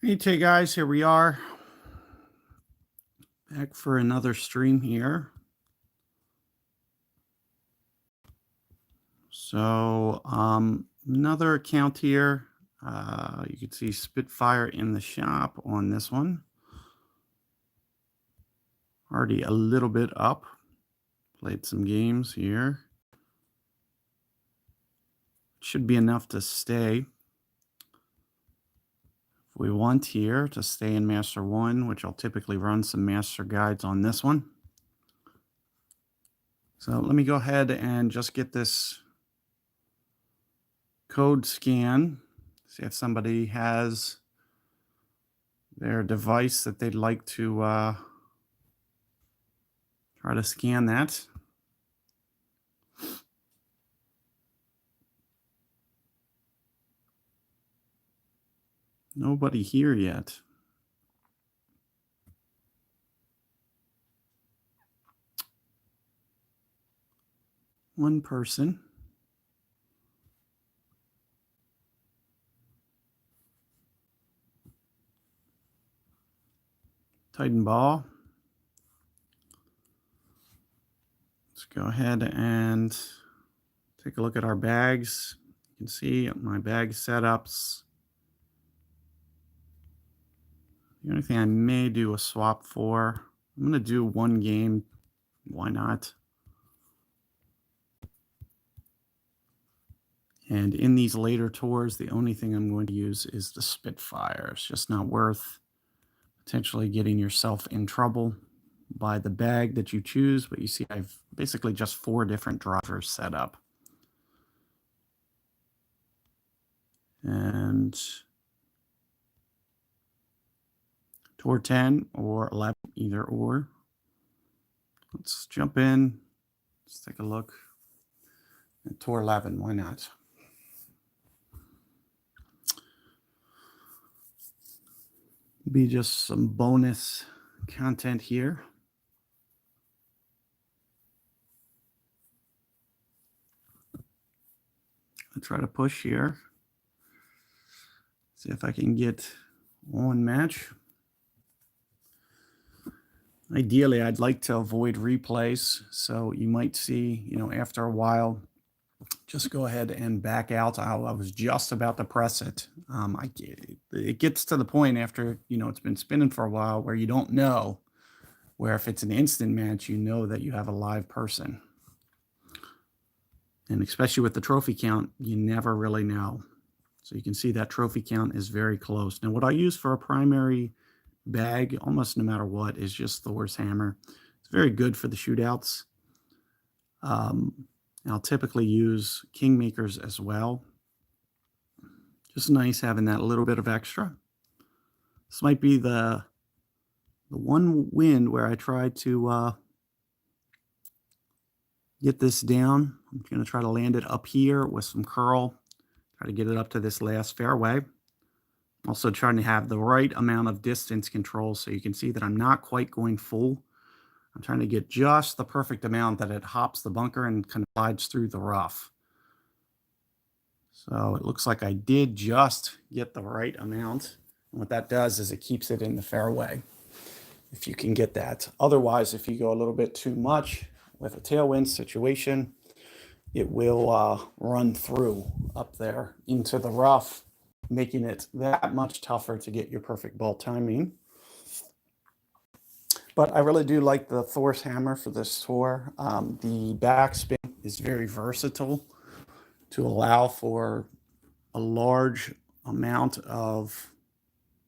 Hey guys, here we are back for another stream here. So another account here. You can see Spitfire in the shop on this one. Already a little bit up. Played some games here. Should be enough to stay. If we want here to stay in Master 1, which I'll typically run some Master Guides on this one. So let me go ahead and just get this code scan. See if somebody has their device that they'd like to try to scan that. Nobody here yet. One person. Titan ball. Let's go ahead and take a look at our bags. You can see my bag setups. The only thing I may do a swap for, I'm going to do one game. Why not? And in these later tours, the only thing I'm going to use is the Spitfire. It's just not worth potentially getting yourself in trouble by the bag that you choose. But you see, I've basically just 4 different drivers set up. And tour 10 or 11, either or. Let's jump in. Let's take a look at tour 11. Why not? Be just some bonus content here. I'll try to push here. See if I can get one match. Ideally, I'd like to avoid replays. So you might see, after a while, just go ahead and back out. I was just about to press it. It gets to the point after, it's been spinning for a while where you don't know, where if it's an instant match, you know that you have a live person. And especially with the trophy count, you never really know. So you can see that trophy count is very close. Now, what I use for a primary bag, almost no matter what, is just Thor's hammer. It's very good for the shootouts. I'll typically use Kingmakers as well. Just nice having that little bit of extra. This might be the one wind where I try to get this down. I'm going to try to land it up here with some curl. Try to get it up to this last fairway. Also trying to have the right amount of distance control so you can see that I'm not quite going full. I'm trying to get just the perfect amount that it hops the bunker and kind of slides through the rough. So it looks like I did just get the right amount. And what that does is it keeps it in the fairway, if you can get that. Otherwise, if you go a little bit too much with a tailwind situation, it will run through up there into the rough, making it that much tougher to get your perfect ball timing. But I really do like the Thor's hammer for this tour. The backspin is very versatile to allow for a large amount of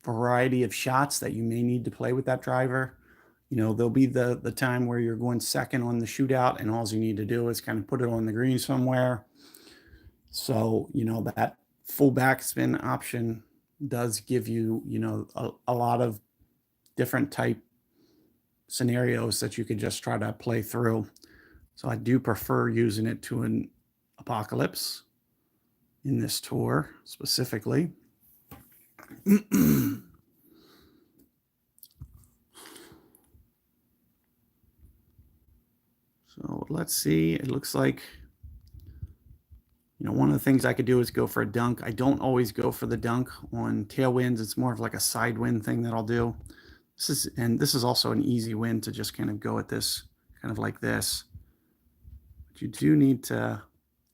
variety of shots that you may need to play with that driver. There'll be the time where you're going second on the shootout and all you need to do is kind of put it on the green somewhere. So, that full backspin option does give you, a lot of different type scenarios that you could just try to play through. So I do prefer using it to an Apocalypse in this tour specifically. So let's see. It looks like one of the things I could do is go for a dunk. I don't always go for the dunk on tailwinds. It's more of like a side wind thing that I'll do. This is also an easy wind to just kind of go at this kind of like this. But you do need to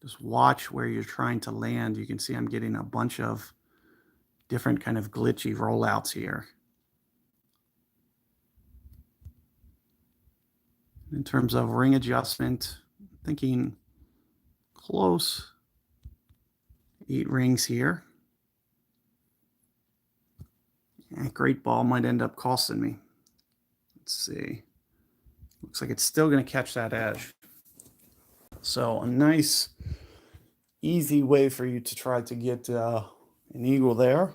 just watch where you're trying to land. You can see I'm getting a bunch of different kind of glitchy rollouts here. In terms of ring adjustment, thinking close 8 rings here. And great ball might end up costing me. Let's see. Looks like it's still going to catch that edge. So a nice, easy way for you to try to get an eagle there.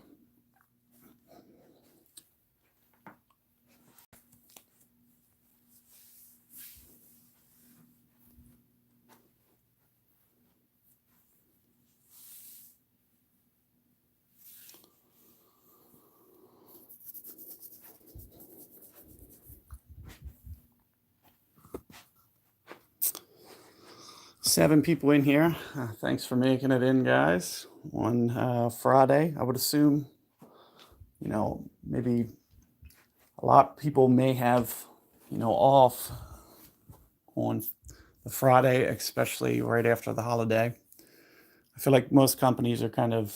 Seven people in here. Thanks for making it in, guys, on Friday. I would assume, maybe a lot of people may have, off on the Friday, especially right after the holiday. I feel like most companies are kind of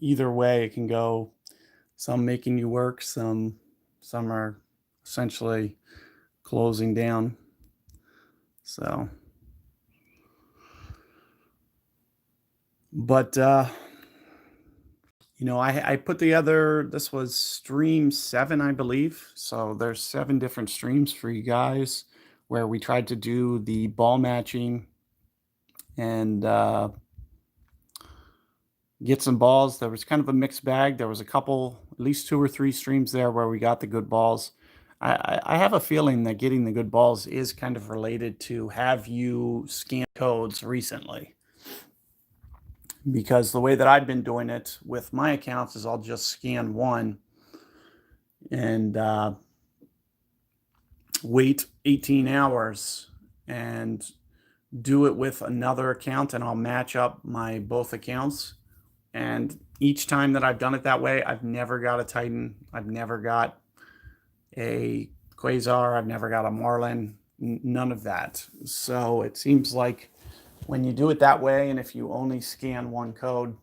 either way. It can go, some making you work, some are essentially closing down. So, but I put together, this was stream 7, I believe. So there's 7 different streams for you guys where we tried to do the ball matching and get some balls. There was kind of a mixed bag. There was a couple, at least 2 or 3 streams there where we got the good balls. I have a feeling that getting the good balls is kind of related to have you scan codes recently. Because the way that I've been doing it with my accounts is I'll just scan one and wait 18 hours and do it with another account, and I'll match up my both accounts. And each time that I've done it that way, I've never got a Titan. I've never got a Quasar. I've never got a Marlin. None of that. So it seems like when you do it that way, and if you only scan one code,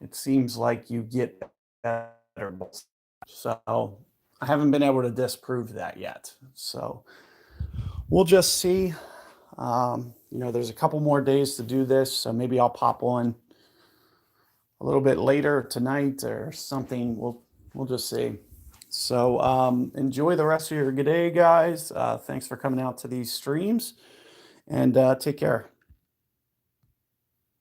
it seems like you get better balls. So I haven't been able to disprove that yet. So we'll just see. There's a couple more days to do this, so maybe I'll pop on a little bit later tonight or something. We'll just see. So enjoy the rest of your day, guys. Thanks for coming out to these streams, and take care.